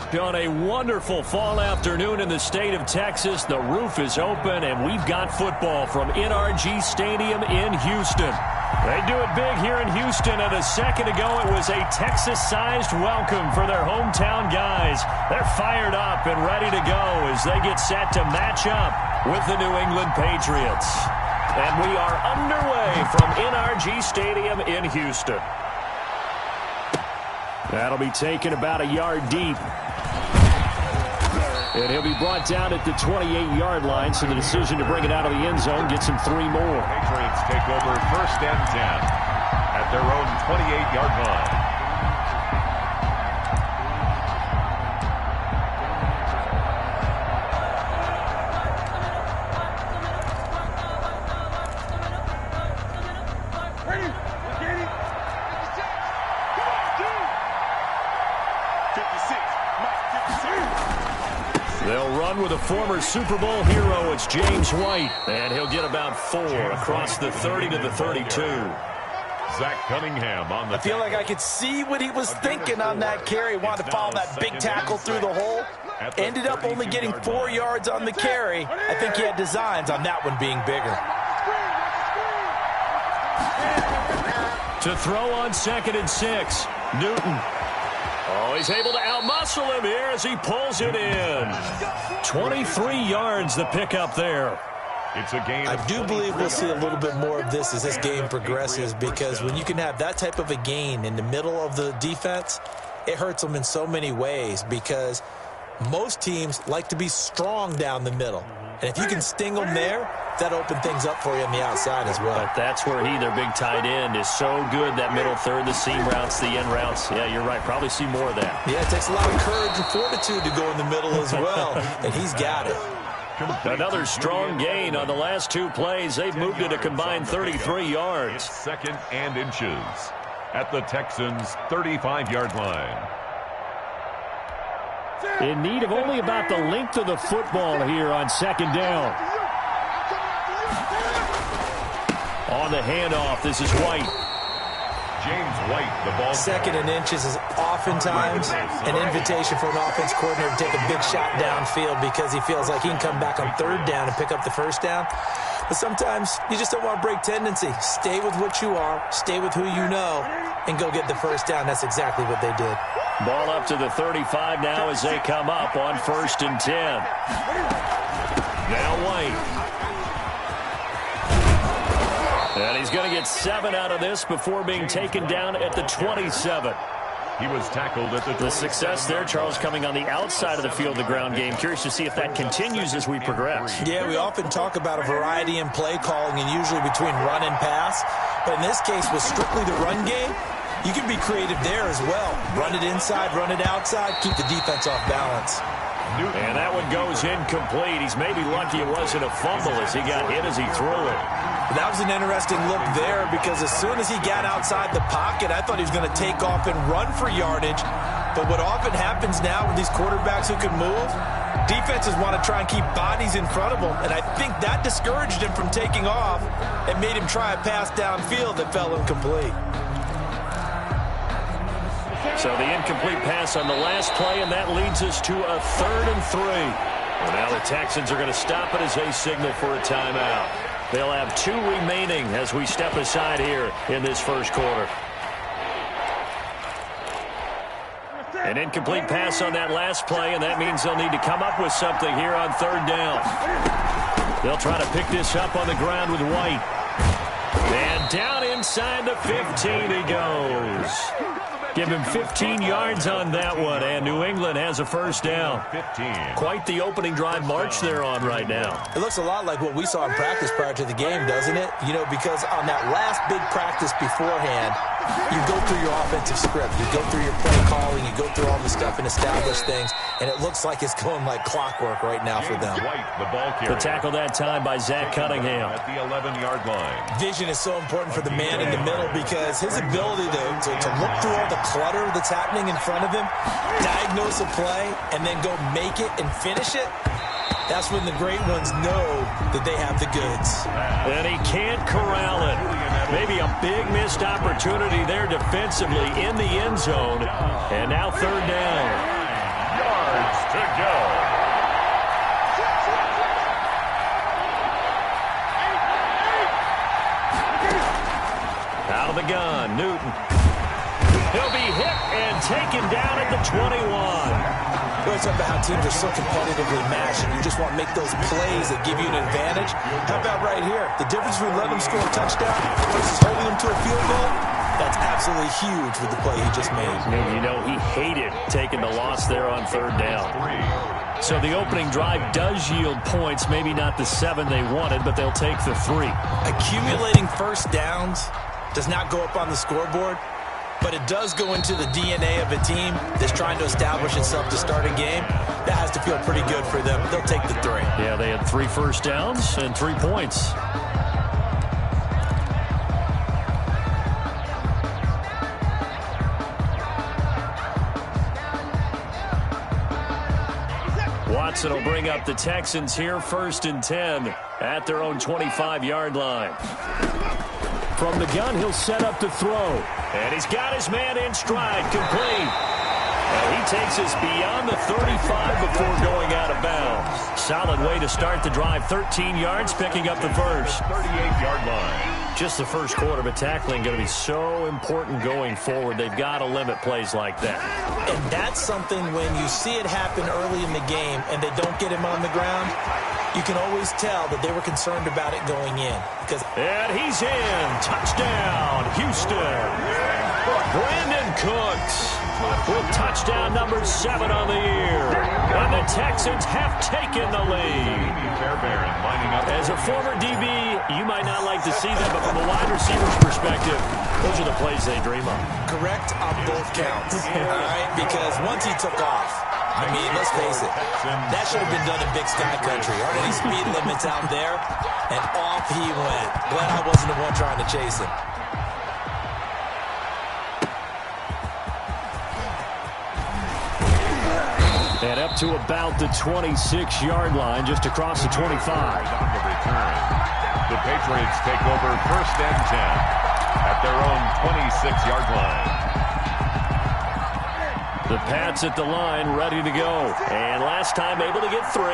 On a wonderful fall afternoon in the state of Texas, the roof is open, and we've got football from NRG Stadium in Houston. They do it big here in Houston, and a second ago it was a Texas-sized welcome for their hometown guys. They're fired up and ready to go as they get set to match up with the New England Patriots. And we are underway from NRG Stadium in Houston. That'll be taken about a yard deep. And he'll be brought down at the 28-yard line, so the decision to bring it out of the end zone gets him 3 more. Patriots take over 1st and 10 at their own 28-yard line. They'll run with a former Super Bowl hero. It's James White, and he'll get about 4 across the 30 to the 32. Zach Cunningham on the I feel like I could see what he was thinking on that carry. Wanted to follow that big tackle through the hole. Ended up only getting 4 yards on the carry. I think he had designs on that one being bigger. To throw on 2nd and 6, Newton. Oh, he's able to outmuscle him here as he pulls it in. 23 yards the pickup there. It's a game. I do believe we'll see a little bit more of this as this game progresses, because when you can have that type of a gain in the middle of the defense, it hurts them in so many ways, because most teams like to be strong down the middle. And if you can sting them there, that opens things up for you on the outside as well. But that's where their big tight end, is so good. That middle third, the seam routes, the end routes. Yeah, you're right. Probably see more of that. Yeah, it takes a lot of courage and fortitude to go in the middle as well. And he's got it. Another strong gain on the last 2 plays. They've moved it a combined 33 yards. It's 2nd and inches at the Texans' 35-yard line. In need of only about the length of the football here on 2nd down. On the handoff, this is White. James White, the ball. 2nd and inches is oftentimes an invitation for an offense coordinator to take a big shot downfield, because he feels like he can come back on 3rd down and pick up the 1st down. But sometimes you just don't want to break tendency. Stay with what you are, stay with who you know, and go get the 1st down. That's exactly what they did. Ball up to the 35 now as they come up on 1st and 10. Now White. And he's going to get 7 out of this before being taken down at the 27. He was tackled at the success there, Charles, coming on the outside of the field, the ground game. Curious to see if that continues as we progress. Yeah, we often talk about a variety in play calling, and usually between run and pass. But in this case, with strictly the run game, you can be creative there as well. Run it inside, run it outside, keep the defense off balance. And that one goes incomplete. He's maybe lucky it wasn't a fumble as he got hit as he threw it. That was an interesting look there, because as soon as he got outside the pocket, I thought he was going to take off and run for yardage. But what often happens now with these quarterbacks who can move, defenses want to try and keep bodies in front of them, and I think that discouraged him from taking off and made him try a pass downfield that fell incomplete. So the incomplete pass on the last play, and that leads us to a 3rd and 3. Well, now the Texans are going to stop it as they signal for a timeout. They'll have 2 remaining as we step aside here in this 1st quarter. An incomplete pass on that last play, and that means they'll need to come up with something here on 3rd down. They'll try to pick this up on the ground with White. And down inside the 15 he goes. Give him 15 yards on that one, and New England has a 1st down. 15. Quite the opening drive march they're on right now. It looks a lot like what we saw in practice prior to the game, doesn't it? You know, because on that last big practice beforehand, you go through your offensive script. You go through your play calling. You go through all the stuff and establish things, and it looks like it's going like clockwork right now for them. White, the ball carrier. The tackle that time by Zach Cunningham. At the 11-yard line. Vision is so important for the man in the middle, because his ability to look through all the clutter that's happening in front of him, diagnose a play, and then go make it and finish it, that's when the great ones know that they have the goods. And he can't corral it. Maybe a big missed opportunity there defensively in the end zone. And now 3rd down. to go. Out of the gun, Newton. He'll be hit and taken down at the 21. We always talk about how teams are so competitively matched, and you just want to make those plays that give you an advantage. How about right here? The difference between letting them score a touchdown versus holding them to a field goal, that's absolutely huge with the play he just made. You know, he hated taking the loss there on third down. So the opening drive does yield points, maybe not the 7 they wanted, but they'll take the 3. Accumulating first downs does not go up on the scoreboard, but it does go into the DNA of a team that's trying to establish itself to start a game. That has to feel pretty good for them. They'll take the 3. Yeah, they had 3 first downs and 3 points. Watson will bring up the Texans here, 1st and 10 at their own 25-yard line. From the gun, he'll set up to throw. And he's got his man in stride, complete. And he takes us beyond the 35 before going out of bounds. Solid way to start the drive. 13 yards, picking up the first. 38-yard line. Just the first quarter, but tackling going to be so important going forward. They've got to limit plays like that. And that's something when you see it happen early in the game and they don't get him on the ground, you can always tell that they were concerned about it going in. And he's in. Touchdown, Houston. Brandon Cooks with touchdown number 7 on the year. And the Texans have taken the lead. As a former DB, you might not like to see that, but from a wide receiver's perspective, those are the plays they dream of. Correct on both counts, all right? Because once he took off, I mean, let's face it, that should have been done in Big Sky Country. Aren't any speed limits out there? And off he went. Glad I wasn't the one trying to chase him. And up to about the 26-yard line, just across the 25. On the return, the Patriots take over 1st and 10 at their own 26-yard line. The Pats at the line, ready to go. And last time able to get 3.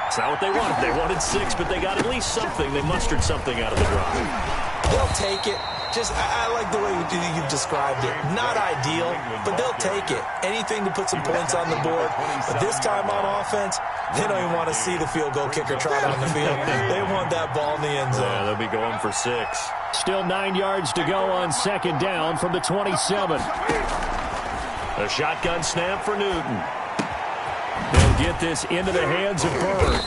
It's not what they wanted. They wanted 6, but they got at least something. They mustered something out of the drive. They'll take it. I like the way you've described it. Not ideal, but they'll take it. Anything to put some points on the board. But this time on offense, they don't even want to see the field goal kicker trot on the field. They want that ball in the end zone. Yeah, they'll be going for 6. Still 9 yards to go on 2nd down from the 27. A shotgun snap for Newton. They'll get this into the hands of Bird.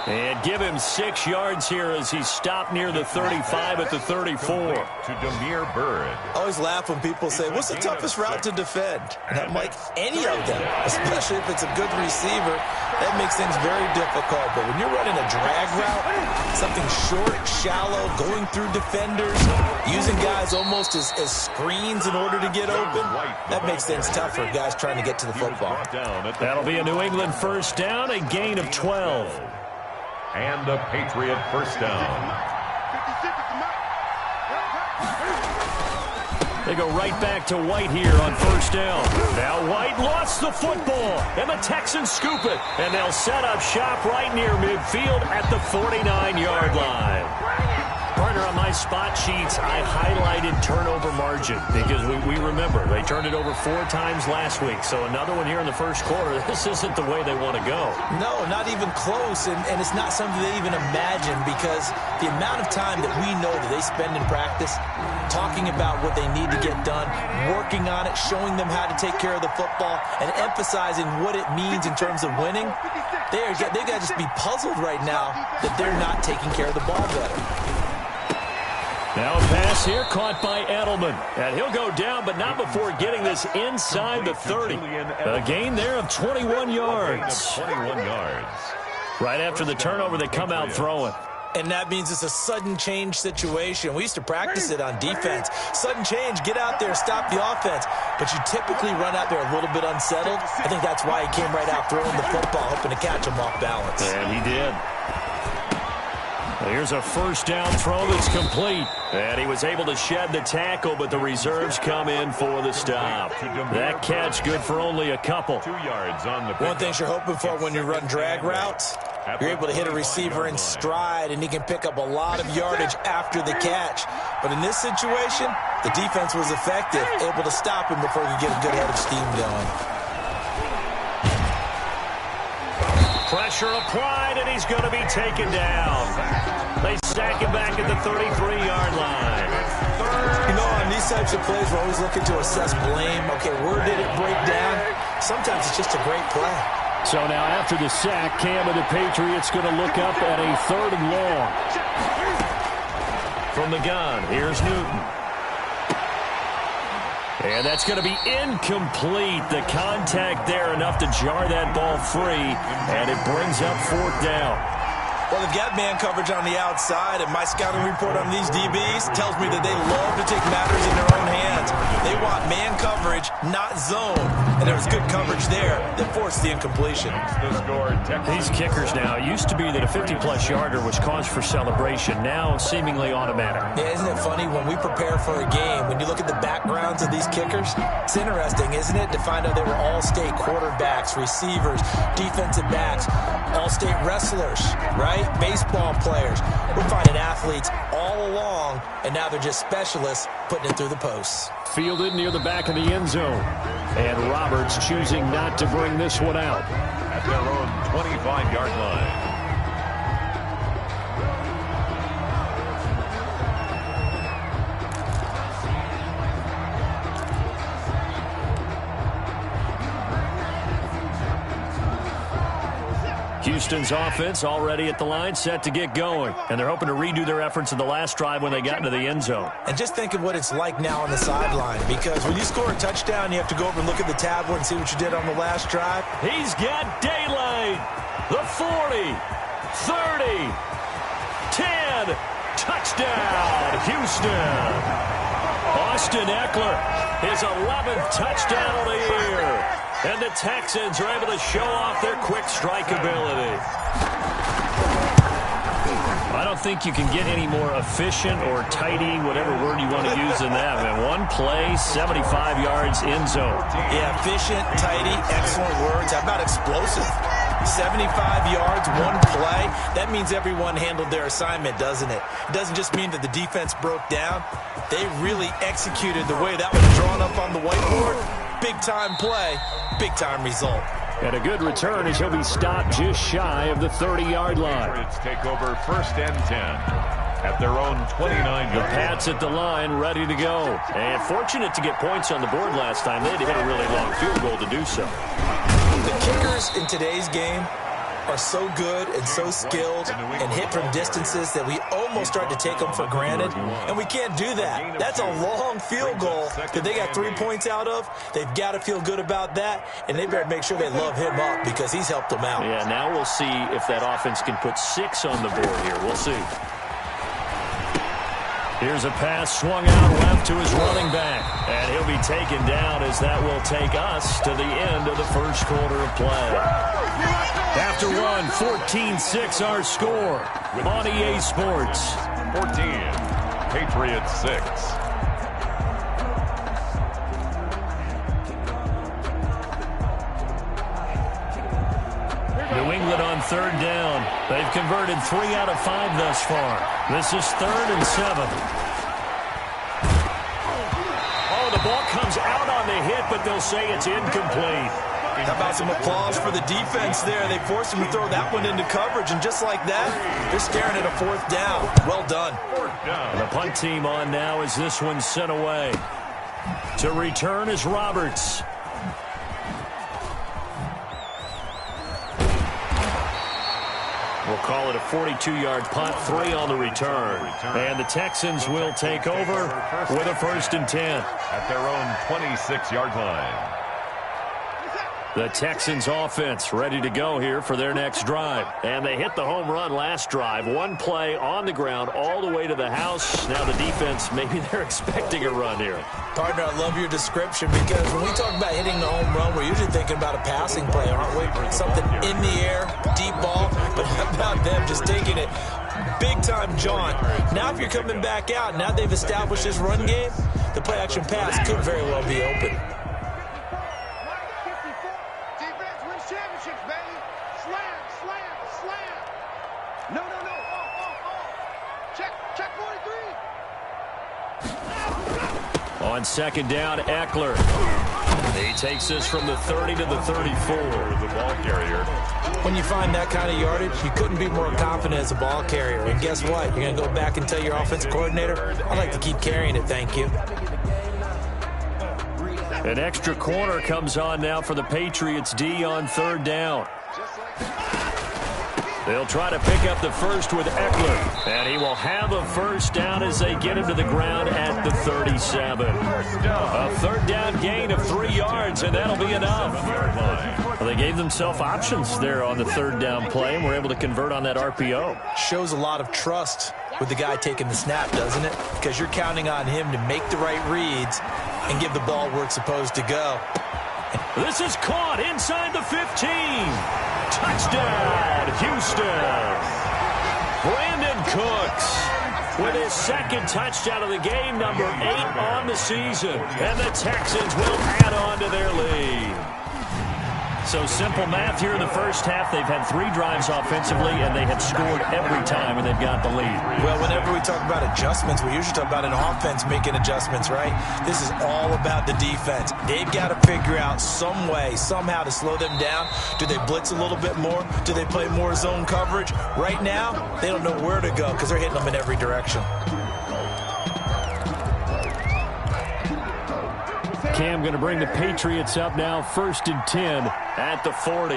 And give him 6 yards here as he's stopped near the 35 at the 34. To Demir Bird. I always laugh when people say, what's the toughest route to defend? And I'm like, any of them, especially if it's a good receiver, that makes things very difficult. But when you're running a drag route, something short, shallow, going through defenders, using guys almost as screens in order to get open, that makes things tough for guys trying to get to the football. That'll be a New England 1st down, a gain of 12. And a Patriot 1st down. They go right back to White here on 1st down. Now White lost the football, and the Texans scoop it. And they'll set up shop right near midfield at the 49-yard line. Partner, on my spot sheets, I highlighted turnover margin because we remember they turned it over 4 times last week. So another one here in the first quarter. This isn't the way they want to go. No, not even close. And it's not something they even imagine because the amount of time that we know that they spend in practice talking about what they need to get done, working on it, showing them how to take care of the football, and emphasizing what it means in terms of winning, they've got to just be puzzled right now that they're not taking care of the ball better. Now a pass here caught by Edelman. And he'll go down, but not before getting this inside the 30. A gain there of 21 yards. 21 yards. Right after the turnover, they come out throwing. And that means it's a sudden change situation. We used to practice it on defense. Sudden change, get out there, stop the offense. But you typically run out there a little bit unsettled. I think that's why he came right out throwing the football, hoping to catch him off balance. And he did. Here's a first down throw that's complete. And he was able to shed the tackle, but the reserves come in for the stop. That catch good for only a couple. 2 yards on the pick. One thing you're hoping for when you run drag routes, you're able to hit a receiver in stride, and he can pick up a lot of yardage after the catch. But in this situation, the defense was effective, able to stop him before he could get a good head of steam going. Pressure applied, and he's going to be taken down. They sack him back at the 33-yard line. You know, on these types of plays, we're always looking to assess blame. Okay, where did it break down? Sometimes it's just a great play. So now after the sack, Cam of the Patriots going to look up at a 3rd and long. From the gun, here's Newton. And that's going to be incomplete. The contact there enough to jar that ball free, and it brings up 4th down. Well, they've got man coverage on the outside, and my scouting report on these DBs tells me that they love to take matters in their own hands. They want man coverage, not zone. And there was good coverage there that forced the incompletion. These kickers now, it used to be that a 50-plus yarder was cause for celebration. Now seemingly automatic. Yeah, isn't it funny when we prepare for a game, when you look at the backgrounds of these kickers, it's interesting, isn't it, to find out they were all-state quarterbacks, receivers, defensive backs, all-state wrestlers, right? Baseball players. We're finding athletes all along, and now they're just specialists putting it through the posts. Fielded near the back of the end zone. And Roberts choosing not to bring this one out. At their own 25-yard line. Houston's offense already at the line, set to get going. And they're hoping to redo their efforts in the last drive when they got into the end zone. And just think of what it's like now on the sideline, because when you score a touchdown, you have to go over and look at the tablet and see what you did on the last drive. He's got daylight. The 40, 30, 10, touchdown, Houston. Austin Eckler, his 11th touchdown of the year. And the Texans are able to show off their quick strike ability. I don't think you can get any more efficient or tidy, whatever word you want to use in that. Man, one play, 75 yards in zone. Yeah, efficient, tidy, excellent words. How about explosive? 75 yards, one play. That means everyone handled their assignment, doesn't it? It doesn't just mean that the defense broke down. They really executed the way that was drawn up on the whiteboard. Big-time play, big-time result. And a good return as he'll be stopped just shy of the 30-yard line. Patriots take over 1st and 10 at their own 29-yard line. The Pats at the line, ready to go. And fortunate to get points on the board last time. They had to hit a really long field goal to do so. The kickers in today's game are so good and so skilled and hit from distances that we almost start to take them for granted, and we can't do that. That's a long field goal that they got 3 points out of. They've got to feel good about that, and they better make sure they love him up because he's helped them out. Yeah, now we'll see if that offense can put 6 on the board here. We'll see. Here's a pass swung out left to his running back, and he'll be taken down as that will take us to the end of the first quarter of play. After one, 14-6 our score on EA Sports. 14, Patriots 6. New England on 3rd down. They've converted 3 out of 5 thus far. This is 3rd and 7. Oh, the ball comes out on the hit, but they'll say it's incomplete. How about some applause for the defense there? They forced him to throw that one into coverage, and just like that, they're staring at a 4th down. Well done. And the punt team on now as this one's sent away. To return is Roberts. We'll call it a 42-yard punt, 3 on the return. And the Texans will take over with a 1st and 10. At their own 26-yard line. The Texans offense ready to go here for their next drive. And they hit the home run last drive. One play on the ground all the way to the house. Now the defense, maybe they're expecting a run here. Partner, I love your description because when we talk about hitting the home run, we're usually thinking about a passing play, aren't we? Something in the air, deep ball. But how about them just taking it Big-time jaunt. Now if you're coming back out, now they've established this run game, the play-action pass could very well be open. Defense wins championships, baby. Slam, slam, slam. No, no, no. Check 43. On second down, Eckler. He takes this from the 30 to the 34. The ball carrier. When you find that kind of yardage, you couldn't be more confident as a ball carrier. And guess what? You're going to go back and tell your offensive coordinator, I'd like to keep carrying it, thank you. An extra corner comes on now for the Patriots D on third down. They'll try to pick up the first with Eckler. And he will have a first down as they get him to the ground at the 37. A third down gain of 3 yards, and that'll be enough. Well, they gave themselves options there on the third down play, and were able to convert on that RPO. Shows a lot of trust with the guy taking the snap, doesn't it? Because you're counting on him to make the right reads and give the ball where it's supposed to go. This is caught inside the 15. Touchdown, Houston. Brandon Cooks with his second touchdown of the game, number 8 on the season. And the Texans will add on to their lead. So simple math here in the first half. They've had 3 drives offensively, and they have scored every time when they've got the lead. Well, whenever we talk about adjustments, we usually talk about an offense making adjustments, right? This is all about the defense. They've got to figure out some way, somehow to slow them down. Do they blitz a little bit more? Do they play more zone coverage? Right now, they don't know where to go because they're hitting them in every direction. Cam going to bring the Patriots up now, 1st and 10 at the 40.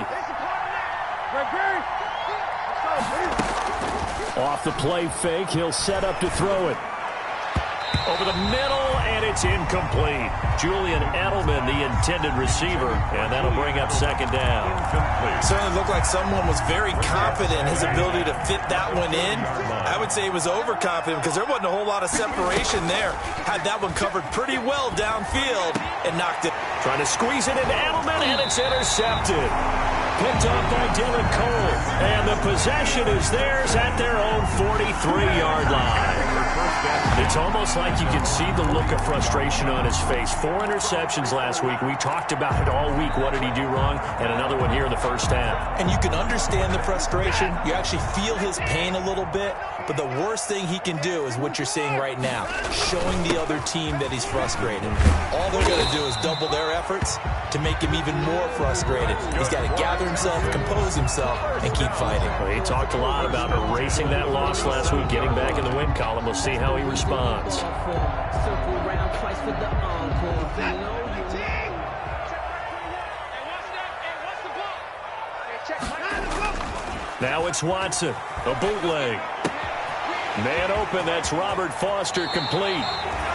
Off the play fake, he'll set up to throw it. Over the middle, and it's incomplete. Julian Edelman, the intended receiver, and that'll bring up second down. Certainly looked like someone was very confident in his ability to fit that one in. I would say he was overconfident because there wasn't a whole lot of separation there. Had that one covered pretty well downfield and knocked it. Trying to squeeze it into Edelman, and it's intercepted. Picked up by Dylan Cole, and the possession is theirs at their own 43-yard line. It's almost like you can see the look of frustration on his face. 4 interceptions last week. We talked about it all week. What did he do wrong? And another one here in the first half. And you can understand the frustration. You actually feel his pain a little bit. But the worst thing he can do is what you're seeing right now, showing the other team that he's frustrated. All they're going to do is double their efforts to make him even more frustrated. He's got to gather himself, compose himself, and keep fighting. Well, he talked a lot about erasing that loss last week, getting back in the win column. We'll see how he responds. Now it's Watson, a bootleg. Man open, that's Robert Foster, complete.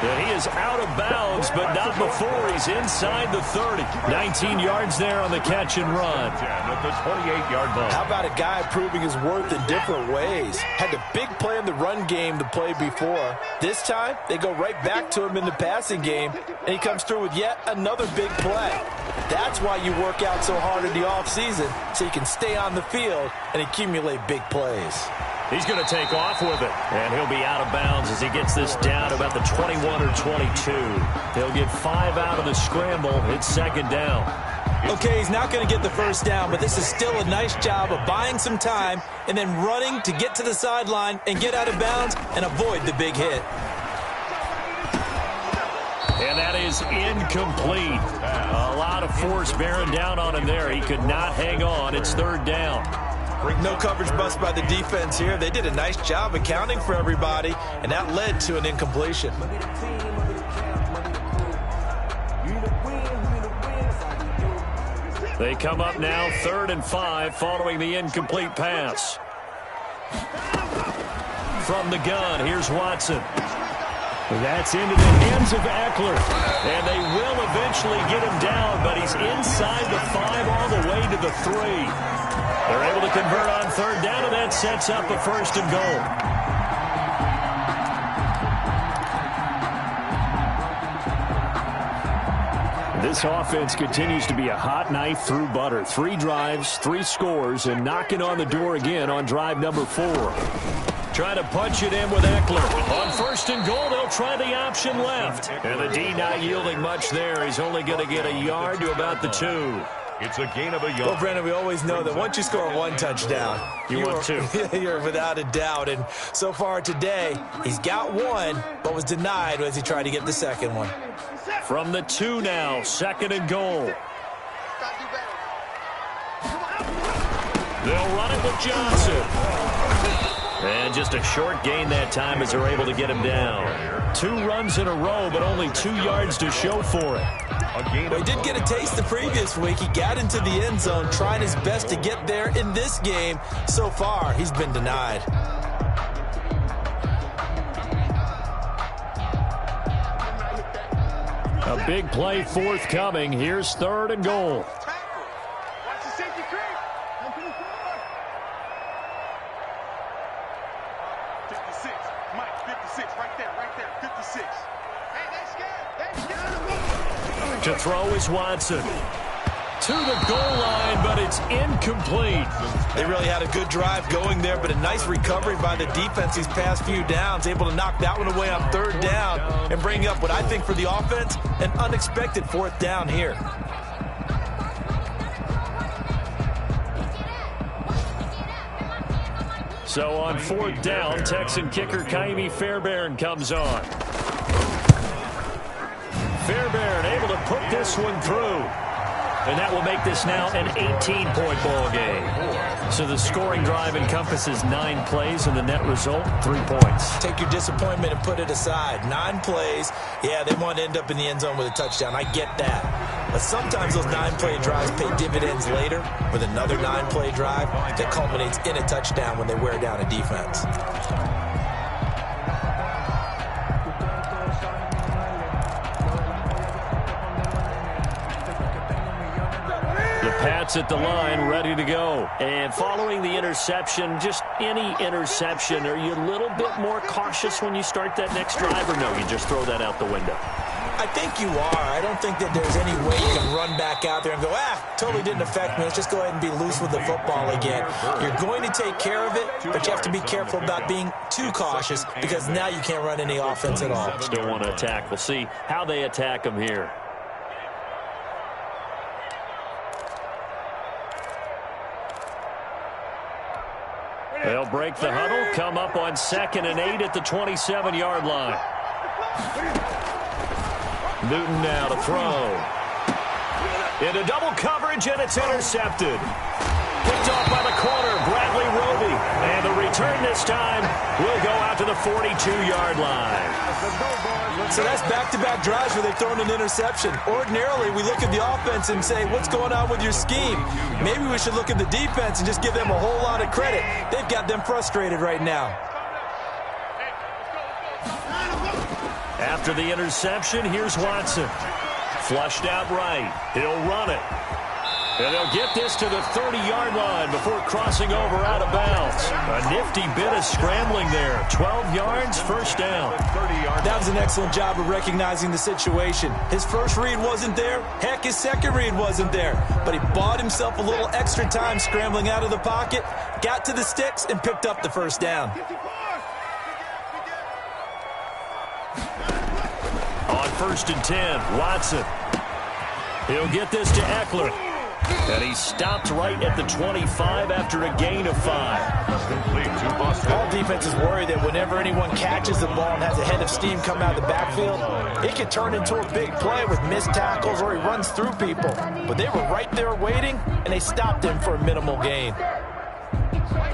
And he is out of bounds, but not before he's inside the 30. 19 yards there on the catch and run. At the 28-yard line. How about a guy proving his worth in different ways? Had a big play in the run game the play before. This time, they go right back to him in the passing game, and he comes through with yet another big play. That's why you work out so hard in the offseason, so you can stay on the field and accumulate big plays. He's going to take off with it, and he'll be out of bounds as he gets this down about the 21 or 22. He'll get 5 out of the scramble. It's second down. Okay, he's not going to get the first down, but this is still a nice job of buying some time and then running to get to the sideline and get out of bounds and avoid the big hit. And that is incomplete. A lot of force bearing down on him there. He could not hang on. It's third down. No coverage bust by the defense here. They did a nice job accounting for everybody, and that led to an incompletion. They come up now 3rd and 5 following the incomplete pass. From the gun, here's Watson. That's into the hands of Eckler. And they will eventually get him down, but he's inside the 5 all the way to the 3. They're able to convert on third down, and that sets up a 1st and goal. This offense continues to be a hot knife through butter. 3 drives, 3 scores, and knocking on the door again on drive number 4. Trying to punch it in with Eckler. On 1st and goal, they'll try the option left. And the D not yielding much there. He's only going to get a yard to about the 2. It's a gain of a yard. Well, Brandon, we always know that once you score 1 touchdown, you want 2. You're without a doubt. And so far today, he's got 1, but was denied as he tried to get the second one. From the 2 now, 2nd and goal. They'll run it with Johnson. And just a short gain that time as they're able to get him down. 2 runs in a row, but only 2 yards to show for it. Well, he did get a taste the previous week. He got into the end zone, trying his best to get there in this game. So far, he's been denied. A big play forthcoming. Here's 3rd and goal. Watch the safety creep. 56. Mike, 56. Right there, 56. Hey, they scared. To throw is Watson. To the goal line, but it's incomplete. They really had a good drive going there, but a nice recovery by the defense these past few downs, able to knock that one away on 3rd down and bring up what I think for the offense, an unexpected 4th down here. So on 4th down, Texan kicker Kaimi Fairbairn comes on. Fairbairn able to put this one through. And that will make this now an 18-point ball game. So the scoring drive encompasses 9 plays, and the net result, 3 points. Take your disappointment and put it aside. 9 plays. Yeah, they want to end up in the end zone with a touchdown. I get that. But sometimes those 9-play drives pay dividends later with another 9-play drive that culminates in a touchdown when they wear down a defense. Pats at the line, ready to go. And following the interception, just any interception, are you a little bit more cautious when you start that next drive, or no, you just throw that out the window? I think you are. I don't think that there's any way you can run back out there and go, totally didn't affect me. Let's just go ahead and be loose with the football again. You're going to take care of it, but you have to be careful about being too cautious because now you can't run any offense at all. Still want to attack. We'll see how they attack them here. They'll break the huddle, come up on 2nd and 8 at the 27-yard line. Newton now to throw. Into double coverage, and it's intercepted. Picked off by the corner, Bradley Roby. And the return this time will go out to the 42-yard line. So that's back-to-back drives where they've thrown an interception. Ordinarily, we look at the offense and say, what's going on with your scheme? Maybe we should look at the defense and just give them a whole lot of credit. They've got them frustrated right now. After the interception, here's Watson. Flushed out right. He'll run it. And they'll get this to the 30-yard line before crossing over out of bounds. A nifty bit of scrambling there. 12 yards, 1st down. That was an excellent job of recognizing the situation. His first read wasn't there. Heck, his second read wasn't there. But he bought himself a little extra time scrambling out of the pocket, got to the sticks, and picked up the 1st down. On 1st and 10, Watson. He'll get this to Eckler. And he stopped right at the 25 after a gain of 5. All defenses worry that whenever anyone catches the ball and has a head of steam come out of the backfield, it can turn into a big play with missed tackles or he runs through people. But they were right there waiting, and they stopped him for a minimal gain.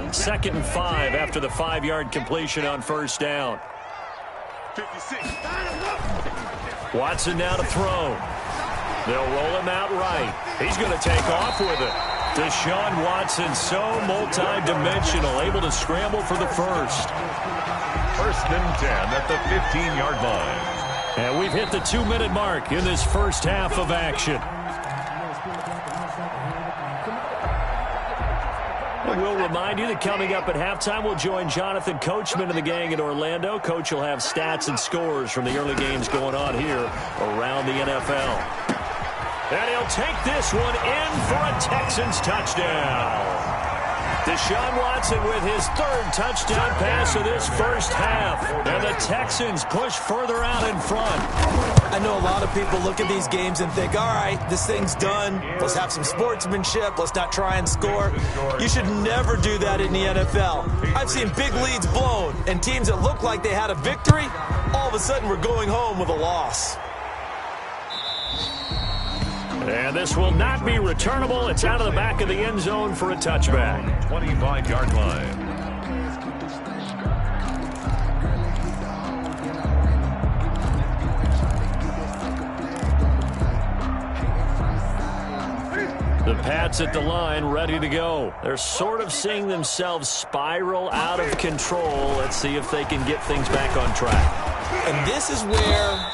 2nd and 5 after the 5-yard completion on 1st down. 56. Watson now to throw. They'll roll him out right. He's going to take off with it. Deshaun Watson, so multi-dimensional, able to scramble for the 1st. 1st and 10 at the 15-yard line. And we've hit the 2-minute mark in this first half of action. We'll remind you that coming up at halftime, we'll join Jonathan Coachman and the gang in Orlando. Coach will have stats and scores from the early games going on here around the NFL. And he'll take this one in for a Texans touchdown. Deshaun Watson with his third touchdown pass of this first half. And the Texans push further out in front. I know a lot of people look at these games and think, all right, this thing's done. Let's have some sportsmanship. Let's not try and score. You should never do that in the NFL. I've seen big leads blown, and teams that look like they had a victory, all of a sudden we're going home with a loss. And this will not be returnable. It's out of the back of the end zone for a touchback. 25-yard line. The Pats at the line, ready to go. They're sort of seeing themselves spiral out of control. Let's see if they can get things back on track. And this is where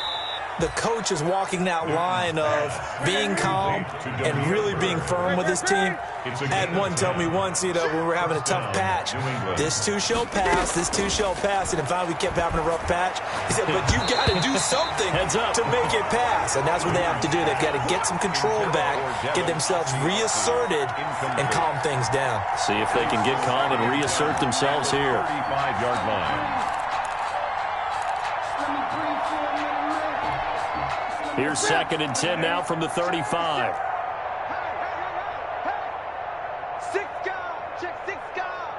the coach is walking that line of being calm and really being firm with his team. I had one tell me once, when we were having a tough patch, this too shall pass, this too shall pass. And finally we kept having a rough patch. He said, but you got to do something to make it pass. And that's what they have to do. They've got to get some control back, get themselves reasserted, and calm things down. See if they can get calm and reassert themselves here. 35-yard line. Here's 2nd and 10 now from the 35. Six guard, check six guard.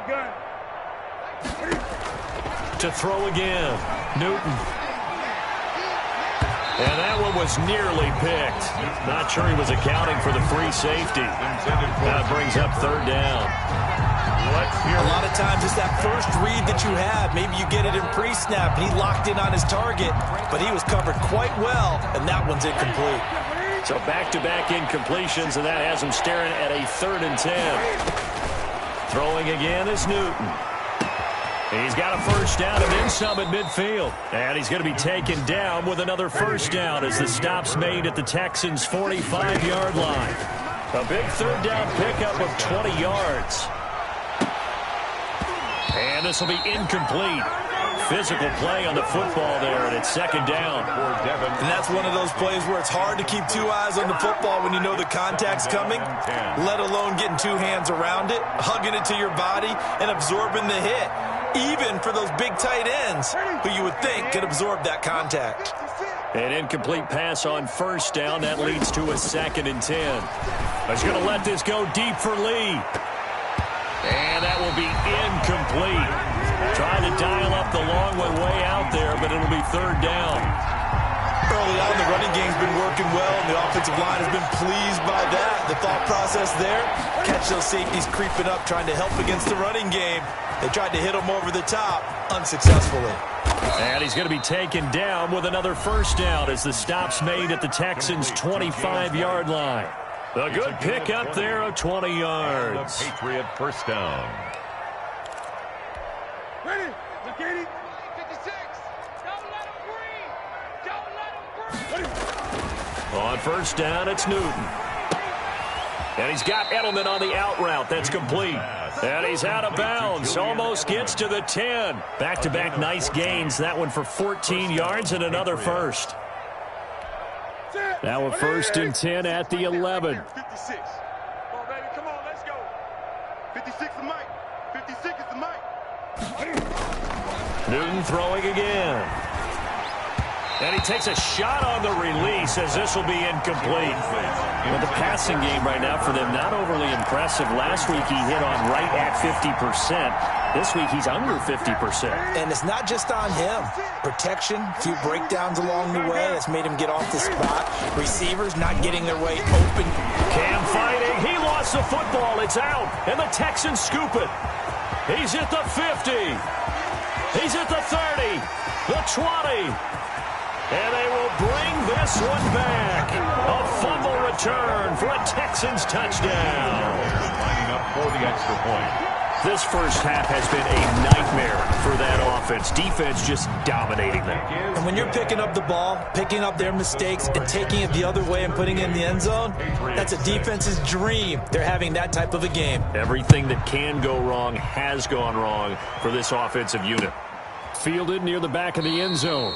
Gun. To throw again, Newton. And that one was nearly picked. Not sure he was accounting for the free safety. That brings up 3rd down. A lot of times it's that first read that you have. Maybe you get it in pre-snap, and he locked in on his target, but he was covered quite well, and that one's incomplete. So back-to-back incompletions, and that has him staring at a 3rd and 10. Throwing again is Newton. He's got a first down and then some at midfield. And he's going to be taken down with another first down as the stop's made at the Texans' 45-yard line. A big 3rd down pickup of 20 yards. And this will be incomplete. Physical play on the football there, and it's 2nd down. And that's one of those plays where it's hard to keep 2 eyes on the football when you know the contact's coming, let alone getting 2 hands around it, hugging it to your body, and absorbing the hit, even for those big tight ends who you would think could absorb that contact. An incomplete pass on first down. That leads to a 2nd and 10. He's going to let this go deep for Lee. And that will be incomplete. Trying to dial up the long one way out there, but it'll be 3rd down. Early on, the running game's been working well, and the offensive line has been pleased by that. The thought process there, catch those safeties creeping up, trying to help against the running game. They tried to hit him over the top, unsuccessfully. And he's going to be taken down with another first down as the stop's made at the Texans' 25-yard line. A good pickup there of 20 yards. The Patriot first down. Ready? Look at it. 56. Don't let him breathe. Don't let him breathe. On first down, it's Newton. And he's got Edelman on the out route. That's complete. And he's out of bounds. Almost gets to the 10. Back-to-back nice gains. That one for 14 yards and another first. Now a 1st and 10 at the 11. 56. Come on, baby. Come on, let's go. 56 is Mike. 56 is the Mike. Newton throwing again. And he takes a shot on the release as this will be incomplete. But the passing game right now for them, not overly impressive. Last week he hit on right at 50%. This week he's under 50%. And it's not just on him. Protection, a few breakdowns along the way. That's made him get off the spot. Receivers not getting their way open. Cam fighting. He lost the football. It's out. And the Texans scoop it. He's at the 50. He's at the 30. The 20. And they will bring this one back. A fumble return for a Texans touchdown. Lining up for the extra point. This first half has been a nightmare for that offense. Defense just dominating them. And when you're picking up the ball, picking up their mistakes, and taking it the other way and putting it in the end zone, that's a defense's dream. They're having that type of a game. Everything that can go wrong has gone wrong for this offensive unit. Fielded near the back of the end zone.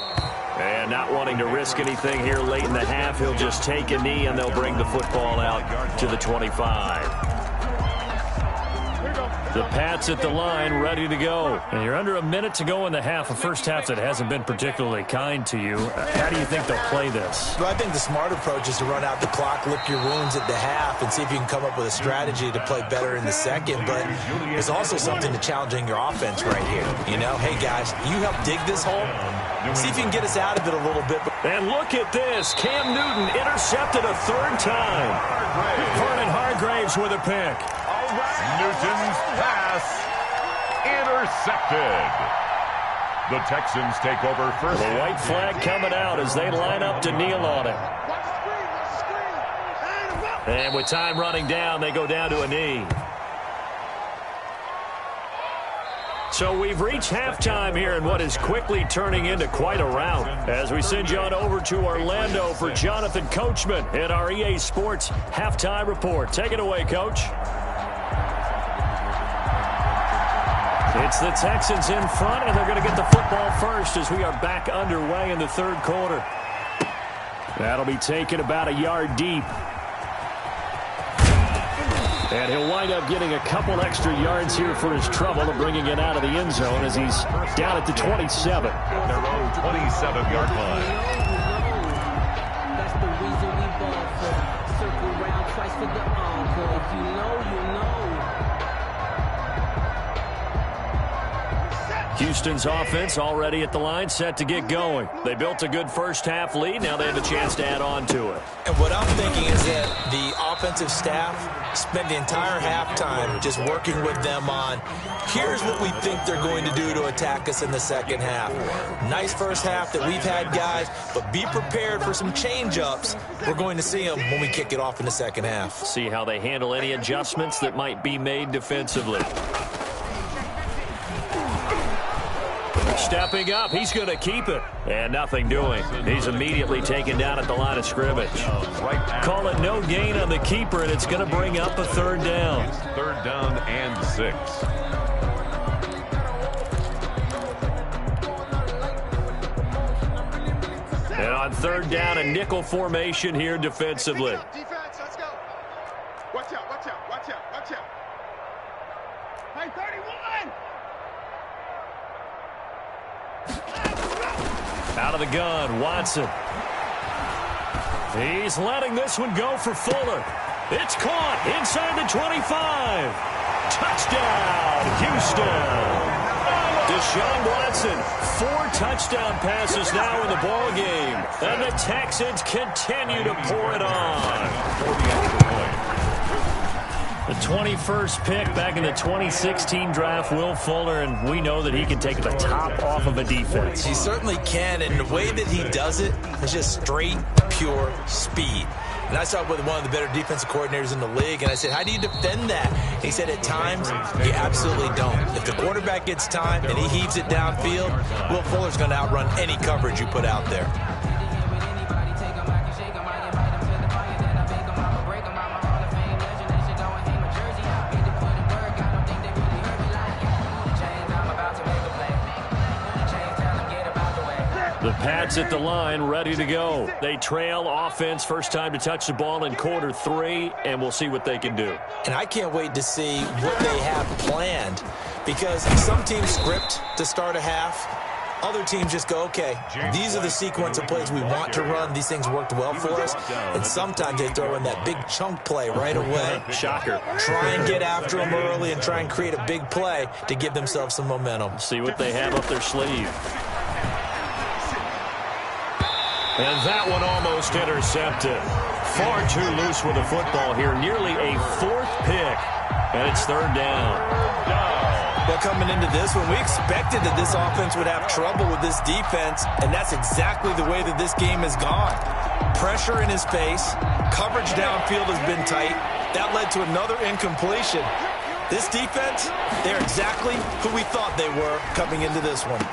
And not wanting to risk anything here late in the half, he'll just take a knee, and they'll bring the football out to the 25. The Pats at the line, ready to go. And you're under a minute to go in the half, a first half that hasn't been particularly kind to you. How do you think they'll play this? Well, I think the smart approach is to run out the clock, lick your wounds at the half, and see if you can come up with a strategy to play better in the second. But there's also something to challenging your offense right here. You know, hey, guys, you help dig this hole. See if you can get us out of it a little bit. And look at this. Cam Newton intercepted a third time. Vernon Hargraves with a pick. Newton's pass intercepted. The Texans take over first. The white flag coming out as they line up to kneel on it. And with time running down, they go down to a knee. So we've reached halftime here in what is quickly turning into quite a rout. As we send you on over to Orlando for Jonathan Coachman in our EA Sports Halftime Report. Take it away, Coach. It's the Texans in front, and they're going to get the football first as we are back underway in the third quarter. That'll be taken about a yard deep. And he'll wind up getting a couple extra yards here for his trouble of bringing it out of the end zone as he's down at the 27. Their own 27-yard line. That's the reason we ball for. Circle round twice for the encore. If you know, you know. Houston's offense already at the line, set to get going. They built a good first half lead. Now they have a chance to add on to it. And what I'm thinking is that the offensive staff spent the entire halftime just working with them on, here's what we think they're going to do to attack us in the second half. Nice first half that we've had, guys, but be prepared for some change-ups. We're going to see them when we kick it off in the second half. See how they handle any adjustments that might be made defensively. Stepping up, he's going to keep it. And nothing doing. He's immediately taken down at the line of scrimmage. Call it no gain on the keeper, and it's going to bring up a third down. Third down and 6. And on third down, a nickel formation here defensively. Defense, let's go. Watch out, watch out, watch out, watch out. Hey, 31! Out of the gun, Watson. He's letting this one go for Fuller. It's caught inside the 25. Touchdown, Houston. Deshaun Watson, 4 touchdown passes now in the ball game. And the Texans continue to pour it on. The 21st pick back in the 2016 draft, Will Fuller, and we know that he can take the top off of a defense. He certainly can, and the way that he does it is just straight, pure speed. And I talked with one of the better defensive coordinators in the league, and I said, how do you defend that? And he said, at times, you absolutely don't. If the quarterback gets time and he heaves it downfield, Will Fuller's going to outrun any coverage you put out there. The Pats at the line, ready to go. They trail offense, first time to touch the ball in quarter 3, and we'll see what they can do. And I can't wait to see what they have planned, because some teams script to start a half. Other teams just go, okay, these are the sequence of plays we want to run. These things worked well for us. And sometimes they throw in that big chunk play right away. Shocker. Try and get after them early and try and create a big play to give themselves some momentum. See what they have up their sleeve. And that one almost intercepted. Far too loose with the football here. Nearly a 4th pick. And it's third down. Well, coming into this one, we expected that this offense would have trouble with this defense, and that's exactly the way that this game has gone. Pressure in his face. Coverage downfield has been tight. That led to another incompletion. This defense, they're exactly who we thought they were coming into this one.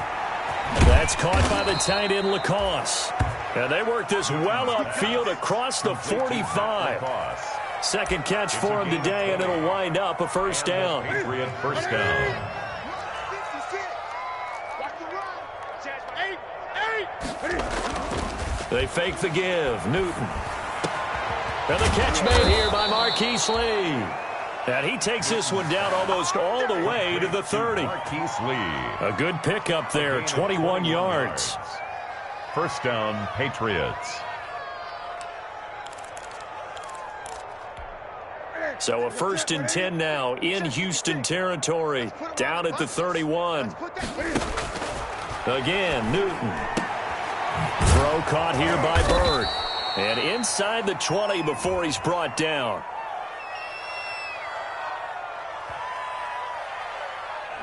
That's caught by the tight end, Lacoste. And they work this well upfield across the 45. Second catch for him today, and it'll wind up a first down. First down. They fake the give. Newton. And the catch made here by Marquise Lee. And he takes this one down almost all the way to the 30. Marquise Lee. A good pickup there, 21 yards. First down, Patriots. So a 1st and 10 now in Houston territory, down at the 31. Again, Newton. Throw caught here by Bird. And inside the 20 before he's brought down.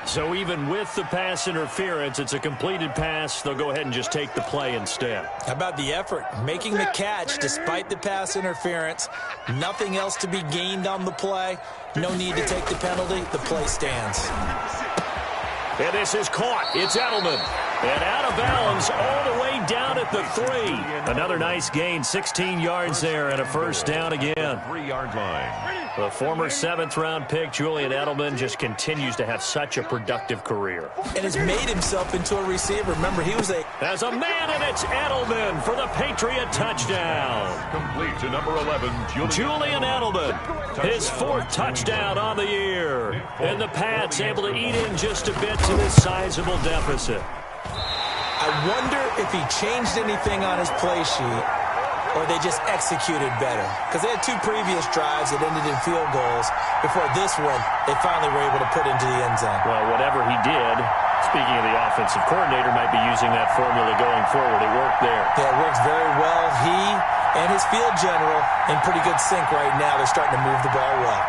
So even with the pass interference, it's a completed pass. They'll go ahead and just take the play instead. How about the effort? Making the catch despite the pass interference. Nothing else to be gained on the play. No need to take the penalty. The play stands. And this is caught. It's Edelman. And out of bounds all the way down at the 3. Another nice gain, 16 yards there and a first down again. 3-yard line. The former 7th-round pick, Julian Edelman, just continues to have such a productive career. And has made himself into a receiver. Remember, he was As a man, and it's Edelman for the Patriot touchdown. Complete to number 11, Julian Edelman, his 4th touchdown on the year. And the Pats able to eat in just a bit to this sizable deficit. I wonder if he changed anything on his play sheet or they just executed better. Because they had 2 previous drives that ended in field goals. Before this one, they finally were able to put into the end zone. Well, whatever he did, speaking of the offensive coordinator, might be using that formula going forward. It worked there. Yeah, it works very well. He and his field general in pretty good sync right now. They're starting to move the ball well.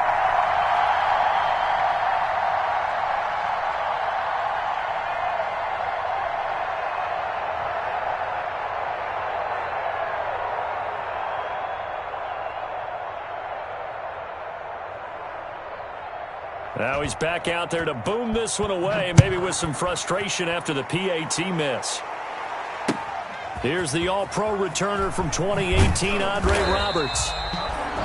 Now he's back out there to boom this one away, maybe with some frustration after the PAT miss. Here's the all-pro returner from 2018, Andre Roberts.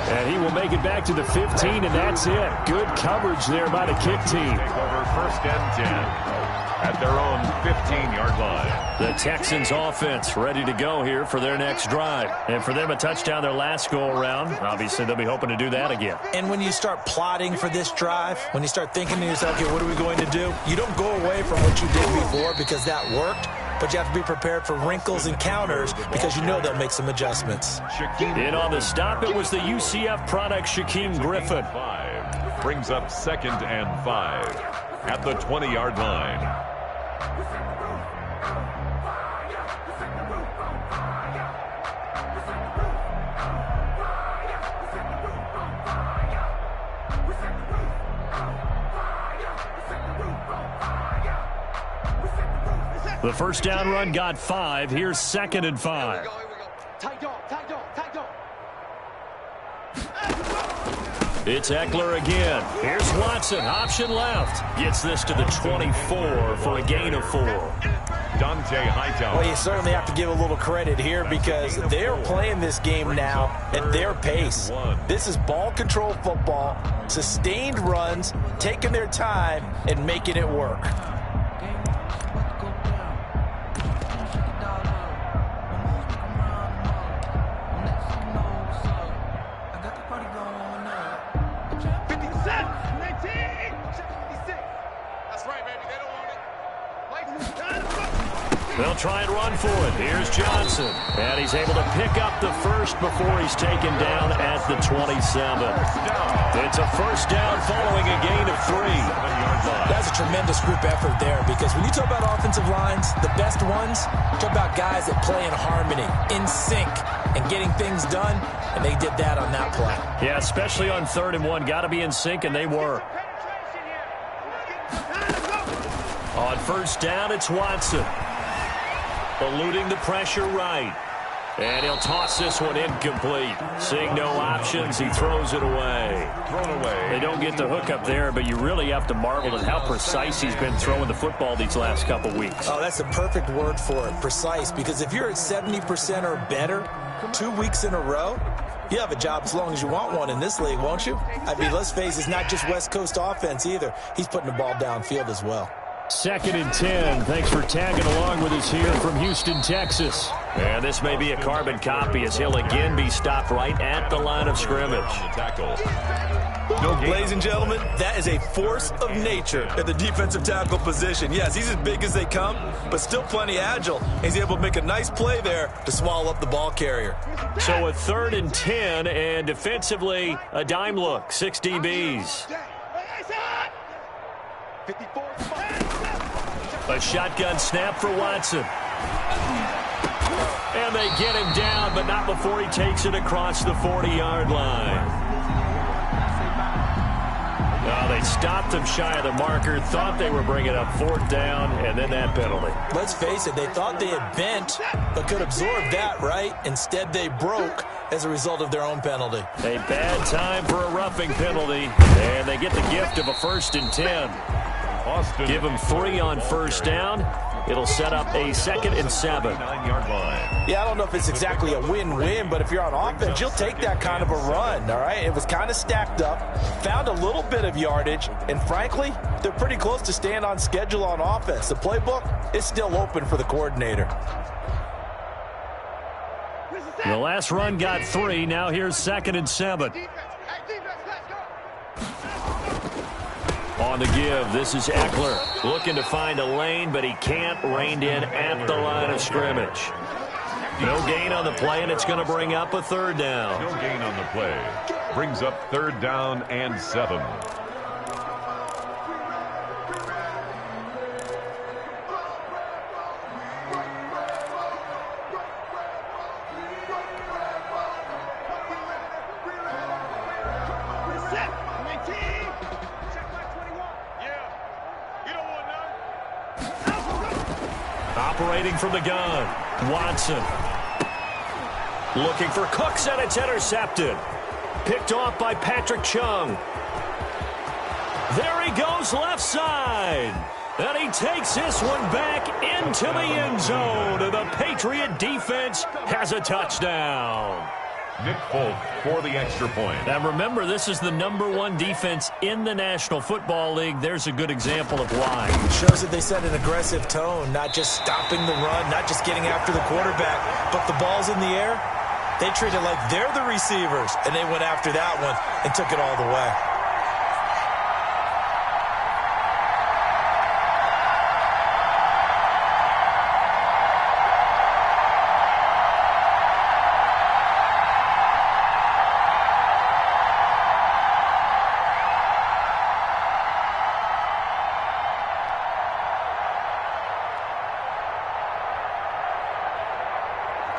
And he will make it back to the 15, and that's it. Good coverage there by the kick team. Take over 1st and 10 at their own 15-yard line. The Texans offense ready to go here for their next drive. And for them, a touchdown their last go-around. Obviously, they'll be hoping to do that again. And when you start plotting for this drive, when you start thinking to yourself, okay, what are we going to do? You don't go away from what you did before because that worked. But you have to be prepared for wrinkles and counters because you know they'll make some adjustments. In on the stop, it was the UCF product, Shaquem Griffin. Brings up 2nd and 5 at the 20-yard line. The first down run got 5. Here's 2nd and 5. Tight dog, tight dog, tight dog. It's Eckler again. Here's Watson, option left. Gets this to the 24 for a gain of 4. Dante Hightower. Well, you certainly have to give a little credit here because they're playing this game now at their pace. This is ball control football, sustained runs, taking their time, and making it work. They'll try and run for it. Here's Johnson. And he's able to pick up the first before he's taken down at the 27. It's a first down following a gain of 3. That's a tremendous group effort there because when you talk about offensive lines, the best ones, talk about guys that play in harmony, in sync, and getting things done, and they did that on that play. Yeah, especially on 3rd and 1. Got to be in sync, and they were. On first down, it's Watson. Eluding the pressure right. And he'll toss this one incomplete. Seeing no options, he throws it away. Thrown away. They don't get the hook up there, but you really have to marvel at how precise he's been throwing the football these last couple weeks. Oh, that's the perfect word for it, precise, because if you're at 70% or better 2 weeks in a row, you have a job as long as you want one in this league, won't you? I mean, let's face it, it's not just West Coast offense either. He's putting the ball downfield as well. 2nd and 10. Thanks for tagging along with us here from Houston, Texas. And this may be a carbon copy as he'll again be stopped right at the line of scrimmage. Ladies and gentlemen, that is a force of nature at the defensive tackle position. Yes, he's as big as they come, but still plenty agile. He's able to make a nice play there to swallow up the ball carrier. So a 3rd and 10, and defensively, a dime look, 6 DBs. A shotgun snap for Watson. And they get him down, but not before he takes it across the 40-yard line. They stopped him shy of the marker, thought they were bringing up 4th down, and then that penalty. Let's face it, they thought they had bent, but could absorb that, right? Instead, they broke as a result of their own penalty. A bad time for a roughing penalty, and they get the gift of a 1st and 10. Austin. Give them 3 on 1st down. It'll set up a 2nd and 7. 9-yard line. Yeah, I don't know if it's exactly a win-win, but if you're on offense, you'll take that kind of a run, all right? It was kind of stacked up, found a little bit of yardage, and frankly, they're pretty close to staying on schedule on offense. The playbook is still open for the coordinator. The last run got 3. Now here's 2nd and 7. On the give, this is Eckler looking to find a lane, but he can't. Reined in at the line of scrimmage. No gain on the play, and it's going to bring up a 3rd down. No gain on the play. Brings up 3rd down and 7. Operating from the gun, Watson. Looking for Cooks, and it's intercepted. Picked off by Patrick Chung. There he goes left side. And he takes this one back into the end zone. And the Patriot defense has a touchdown. Nick Folk for the extra point. And remember, this is the #1 defense in the National Football League. There's a good example of why. Shows that they set an aggressive tone, not just stopping the run, not just getting after the quarterback, but the ball's in the air. They treat it like they're the receivers, and they went after that one and took it all the way.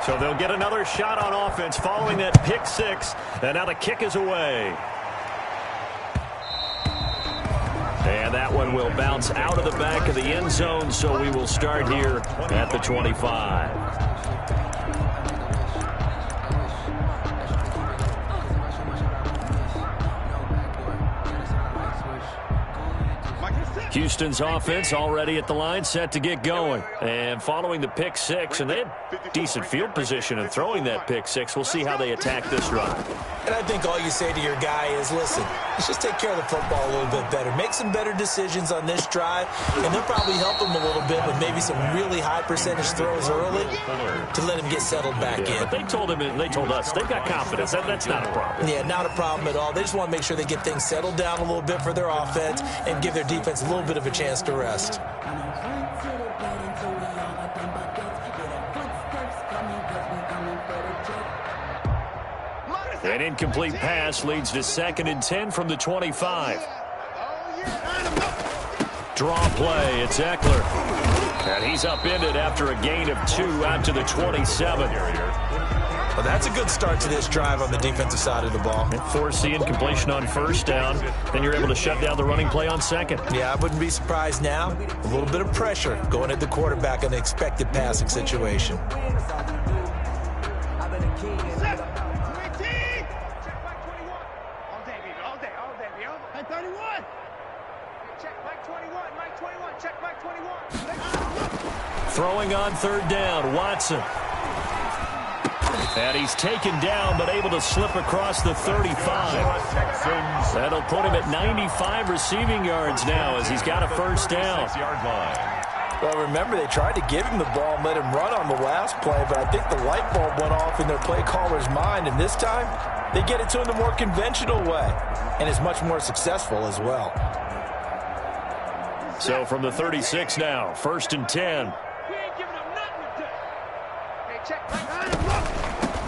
So they'll get another shot on offense following that pick 6. And now the kick is away. And that one will bounce out of the back of the end zone, so we will start here at the 25. Houston's offense already at the line, set to get going. And following the pick 6, and they had decent field position in throwing that pick 6. We'll see how they attack this drive. And I think all you say to your guy is, listen, let's just take care of the football a little bit better. Make some better decisions on this drive, and they'll probably help him a little bit with maybe some really high percentage throws early to let him get settled back in. But they told him, and they told us, they've got confidence. That's not a problem. Yeah, not a problem at all. They just want to make sure they get things settled down a little bit for their offense and give their defense a little bit of a chance to rest. An incomplete pass leads to 2nd and 10 from the 25. Draw play, it's Eckler. And he's upended after a gain of 2 out to the 27. Well, that's a good start to this drive on the defensive side of the ball. Force the incompletion on 1st down. Then you're able to shut down the running play on 2nd. Yeah, I wouldn't be surprised now. A little bit of pressure going at the quarterback in an expected passing situation. Throwing on 3rd down, Watson. And he's taken down, but able to slip across the 35. That'll put him at 95 receiving yards now as he's got a first down. Well, remember, they tried to give him the ball and let him run on the last play, but I think the light bulb went off in their play caller's mind, and this time they get it to him the more conventional way, and is much more successful as well. So from the 36 now, 1st and 10.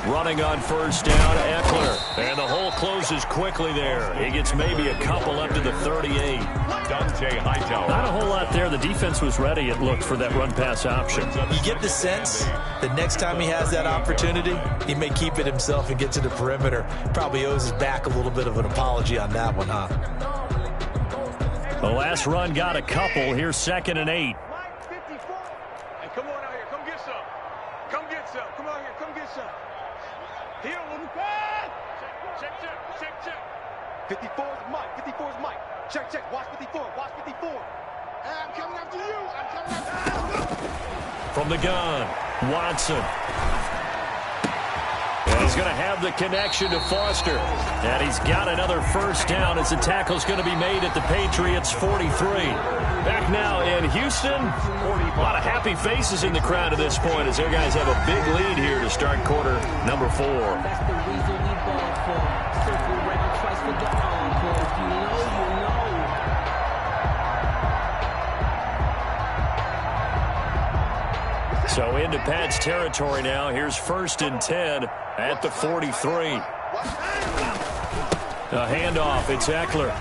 Running on first down, Eckler. And the hole closes quickly there. He gets maybe a couple up to the 38. Not a whole lot there. The defense was ready, it looked, for that run-pass option. You get the sense that next time he has that opportunity, he may keep it himself and get to the perimeter. Probably owes his back a little bit of an apology on that one, huh? The last run got a couple. Here's 2nd and 8. Hey, come on out here. Come get some. Come get some. Come out here. Come get some. Here, little bad. Check. 54 is Mike. 54 is Mike. Check. Watch 54. Watch 54. Hey, I'm coming after you. I'm coming after you. From the gun, Watson. And he's going to have the connection to Foster. And he's got another first down as the tackle's going to be made at the Patriots' 43. Back now in Houston. A lot of happy faces in the crowd at this point as their guys have a big lead here to start quarter number 4. That's the reason we ball for. Circle round twice for the encore. If you know, you know. So into Pat's territory now. Here's 1st and 10 at the 43. A handoff. It's Eckler.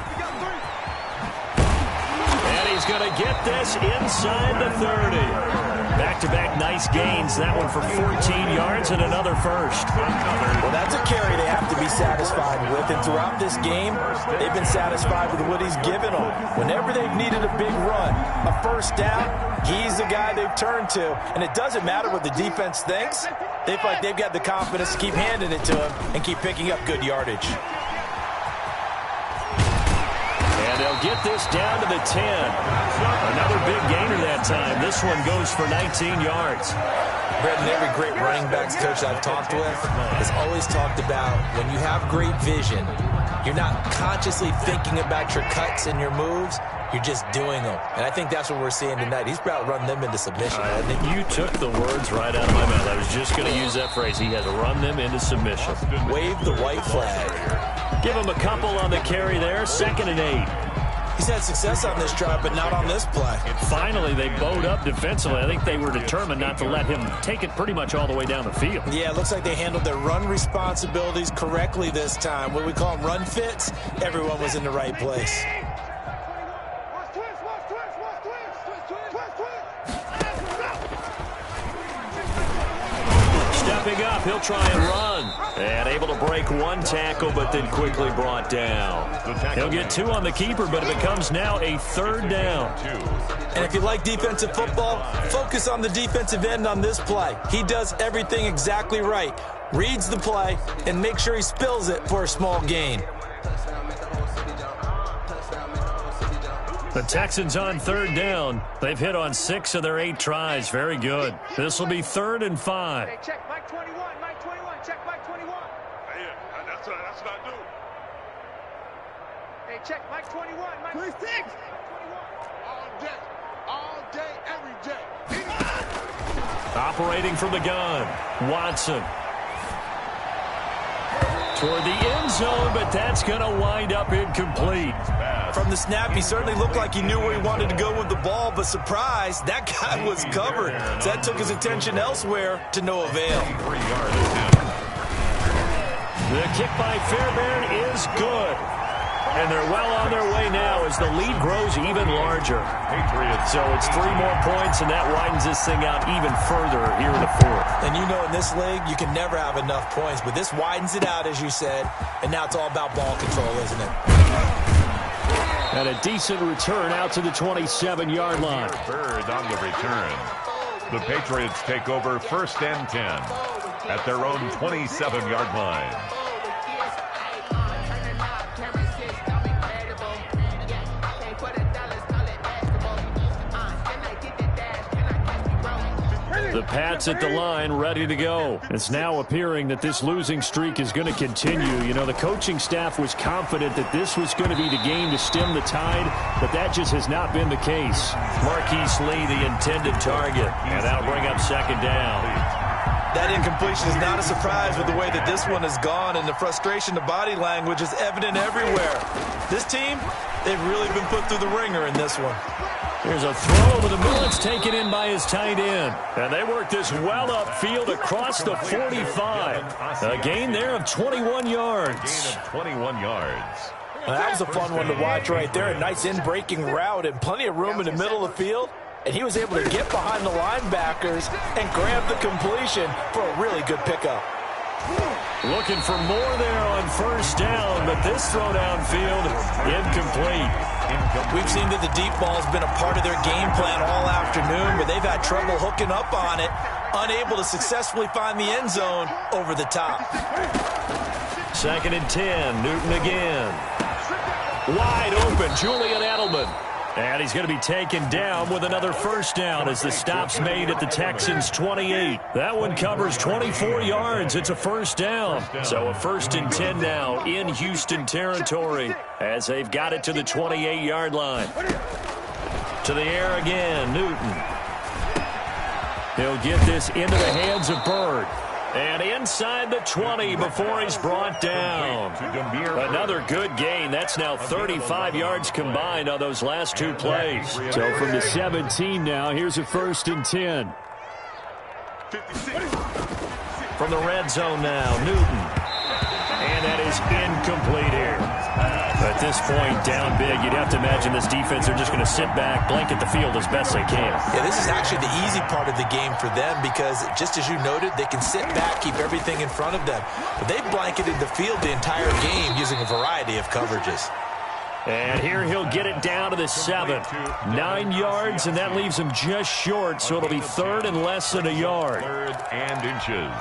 And he's going to get this inside the 30. Back-to-back nice gains. That one for 14 yards and another first. Well, that's a carry they have to be satisfied with. And throughout this game, they've been satisfied with what he's given them. Whenever they've needed a big run, a first down, he's the guy they've turned to. And it doesn't matter what the defense thinks. They feel like they've got the confidence to keep handing it to him and keep picking up good yardage. And they'll get this down to the 10. Another big gainer that time. This one goes for 19 yards. Brendan, every great running backs coach I've talked with has always talked about when you have great vision, you're not consciously thinking about your cuts and your moves. You're just doing them. And I think that's what we're seeing tonight. He's about running them into submission. You took the words right out of my mouth. I was just going to use that phrase. He has run them into submission. Wave the white flag. Give him a couple on the carry there. 2nd and 8. He's had success on this drive, but not on this play. Finally, they bowed up defensively. I think they were determined not to let him take it pretty much all the way down the field. Yeah, it looks like they handled their run responsibilities correctly this time. What we call them run fits, everyone was in the right place. Stepping up, he'll try and run. And able to break one tackle, but then quickly brought down. He'll get 2 on the keeper, but it becomes now a 3rd down. And if you like defensive football, focus on the defensive end on this play. He does everything exactly right. Reads the play and make sure he spills it for a small gain. The Texans on 3rd down. They've hit on 6 of their 8 tries. Very good. This will be 3rd and 5. Hey, check Mike 21. Mike 21. Check Mike 21. Yeah, that's what I do. Hey, check Mike 21. Mike 26. All day, every day. Operating from the gun, Watson. Toward the end zone, but that's going to wind up incomplete. From the snap, he certainly looked like he knew where he wanted to go with the ball, but surprise, that guy was covered. So that took his attention elsewhere to no avail. The kick by Fairbairn is good. And they're well on their way now as the lead grows even larger. So it's 3 more points, and that widens this thing out even further here in the 4th. And you know in this league, you can never have enough points, but this widens it out, as you said, and now it's all about ball control, isn't it? And a decent return out to the 27-yard line. Bird on the return. The Patriots take over 1st and 10 at their own 27-yard line. The Pats at the line, ready to go. It's now appearing that this losing streak is going to continue. You know, the coaching staff was confident that this was going to be the game to stem the tide, but that just has not been the case. Marquise Lee, the intended target, and that'll bring up second down. That incompletion is not a surprise with the way that this one has gone, and the frustration, the body language is evident everywhere. This team, they've really been put through the ringer in this one. Here's a throw over the middle. It's taken in by his tight end. And they work this well upfield across the 45. A gain there of 21 yards. Gain of 21 yards. Well, that was a fun one to watch right there. A nice in-breaking route and plenty of room in the middle of the field. And he was able to get behind the linebackers and grab the completion for a really good pickup. Looking for more there on first down, but this throw downfield, incomplete. We've seen that the deep ball has been a part of their game plan all afternoon, but they've had trouble hooking up on it, unable to successfully find the end zone over the top. 2nd and 10, Newton again. Wide open, Julian Edelman. And he's going to be taken down with another first down as the stop's made at the Texans' 28. That one covers 24 yards. It's a first down. So a 1st and 10 now in Houston territory as they've got it to the 28-yard line. To the air again, Newton. He'll get this into the hands of Bird. And inside the 20 before he's brought down. Another good gain. That's now 35 yards combined on those last two plays. So from the 17 now, here's a 1st and 10. From the red zone now, Newton. And that is incomplete here. At this point, down big, you'd have to imagine this defense are just going to sit back, blanket the field as best they can. Yeah, this is actually the easy part of the game for them because, just as you noted, they can sit back, keep everything in front of them. But they've blanketed the field the entire game using a variety of coverages. And here he'll get it down to the 7. 9 yards, and that leaves him just short, so it'll be 3rd and less than a yard. 3rd and inches.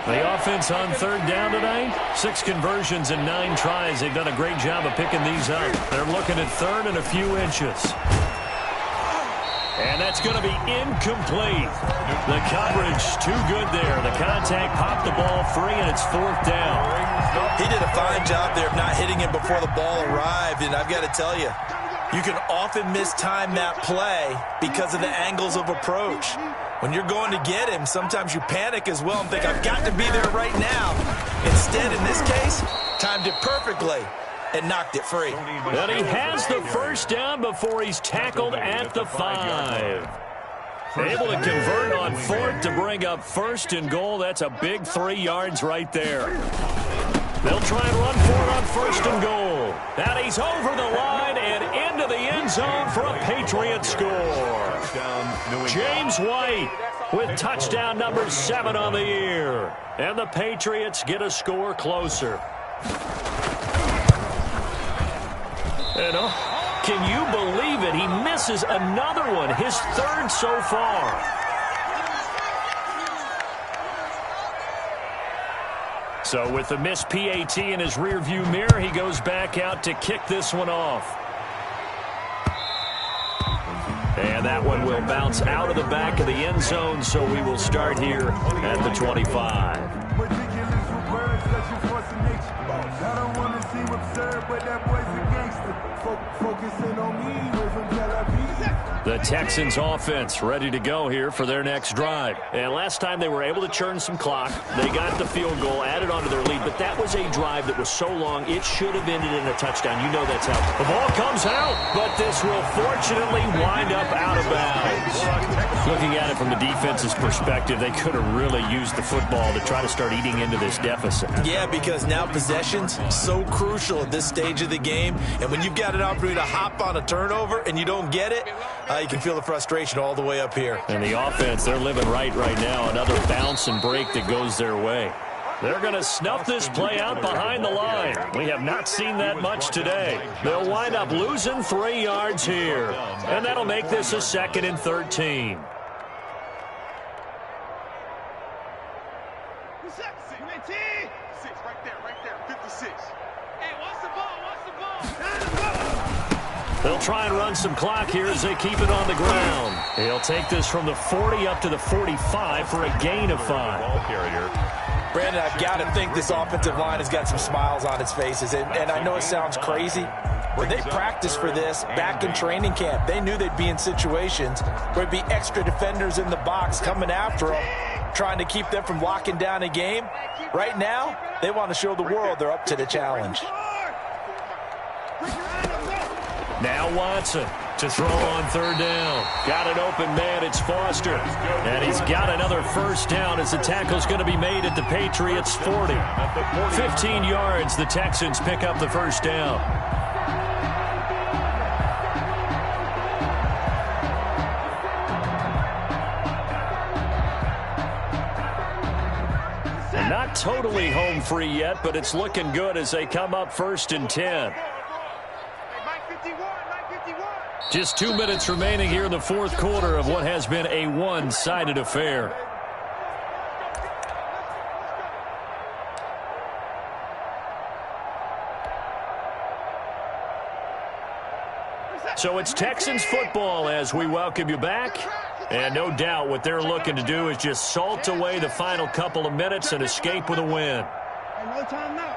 The offense on 3rd down tonight, 6 conversions and 9 tries. They've done a great job of picking these up. They're looking at 3rd and a few inches. And that's going to be incomplete. The coverage too good there. The contact popped the ball free, and it's 4th down. He did a fine job there of not hitting him before the ball arrived, and I've got to tell you, you can often mistime that play because of the angles of approach. When you're going to get him, sometimes you panic as well and think, I've got to be there right now. Instead, in this case, timed it perfectly and knocked it free. And he has the first down before he's tackled at the 5. Able to convert on 4th to bring up 1st and goal. That's a big 3 yards right there. They'll try and run for it on 1st and goal. And he's over the line and into the end zone for a Patriot score. James White with touchdown number 7 on the year. And the Patriots get a score closer. And can you believe it? He misses another one, his 3rd so far. So with the missed PAT in his rearview mirror, he goes back out to kick this one off. And that one will bounce out of the back of the end zone, so we will start here at the 25. The Texans offense ready to go here for their next drive. And last time they were able to churn some clock. They got the field goal, added on to their lead, but that was a drive that was so long it should have ended in a touchdown. You know that's how. The ball comes out, but this will fortunately wind up out of bounds. Looking at it from the defense's perspective, they could have really used the football to try to start eating into this deficit. Yeah, because now possession's so crucial at this stage of the game. And when you've got an opportunity to hop on a turnover and you don't get it, you can feel the frustration all the way up here. And the offense, they're living right now. Another bounce and break that goes their way. They're going to snuff this play out behind the line. We have not seen that much today. They'll wind up losing 3 yards here. And that'll make this a 2nd and 13. The They'll try and run some clock here as they keep it on the ground. He'll take this from the 40 up to the 45 for a gain of 5. Ball carrier. Brandon, I've got to think this offensive line has got some smiles on its faces. And I know it sounds crazy, but they practiced for this back in training camp. They knew they'd be in situations where there'd be extra defenders in the box coming after them, trying to keep them from locking down a game. Right now, they want to show the world they're up to the challenge. Now Watson to throw on 3rd down. Got an open man. It's Foster. And he's got another first down as the tackle's going to be made at the Patriots' 40. 15 yards. The Texans pick up the first down. And not totally home free yet, but it's looking good as they come up 1st and 10. Just 2 minutes remaining here in the 4th quarter of what has been a one-sided affair. So it's Texans football as we welcome you back. And no doubt what they're looking to do is just salt away the final couple of minutes and escape with a win. No time now.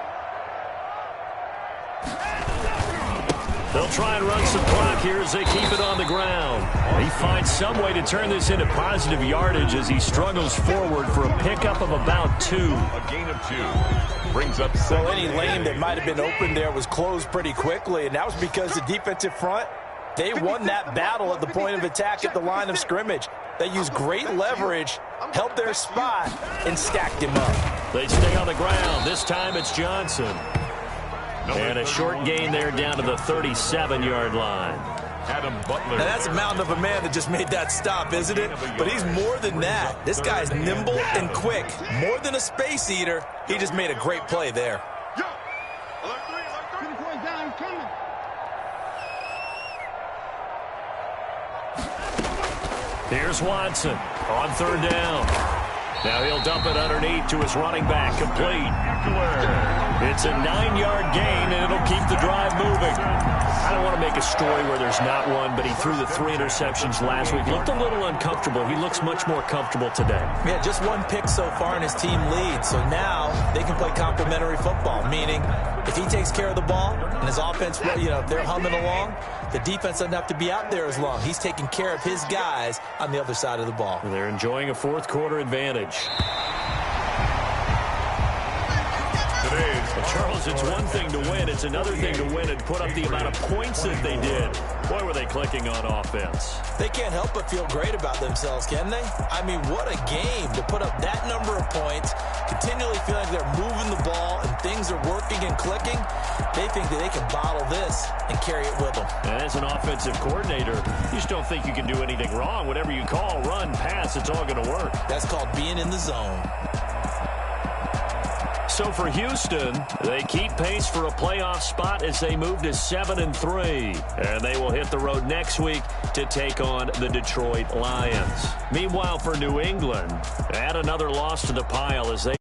They'll try and run some clock here as they keep it on the ground. He finds some way to turn this into positive yardage as he struggles forward for a pickup of about 2. A gain of 2. Brings up 7. So any lane that might have been open there was closed pretty quickly, and that was because the defensive front, they won that battle at the point of attack at the line of scrimmage. They used great leverage, held their spot, and stacked him up. They stay on the ground. This time it's Johnson. And a short gain there down to the 37-yard line. Adam Butler. Now that's a mountain of a man that just made that stop, isn't it? But he's more than that. This guy's nimble and quick. More than a space eater. He just made a great play there. Here's Watson on 3rd down. Now he'll dump it underneath to his running back, complete. It's a 9-yard gain, and it'll keep the drive moving. I don't want to make a story where there's not one, but he threw the 3 interceptions last week. Looked a little uncomfortable. He looks much more comfortable today. Yeah, just 1 pick so far, and his team leads. So now they can play complementary football, meaning if he takes care of the ball and his offense, if they're humming along, the defense doesn't have to be out there as long. He's taking care of his guys on the other side of the ball. They're enjoying a 4th quarter advantage. Well, Charles, it's one thing to win. It's another thing to win and put up the amount of points that they did. Boy, were they clicking on offense. They can't help but feel great about themselves, can they? I mean, what a game to put up that number of points, continually feeling they're moving the ball and things are working and clicking. They think that they can bottle this and carry it with them. And as an offensive coordinator, you just don't think you can do anything wrong. Whatever you call, run, pass, it's all going to work. That's called being in the zone. So for Houston, they keep pace for a playoff spot as they move to 7-3. And they will hit the road next week to take on the Detroit Lions. Meanwhile, for New England, add another loss to the pile as they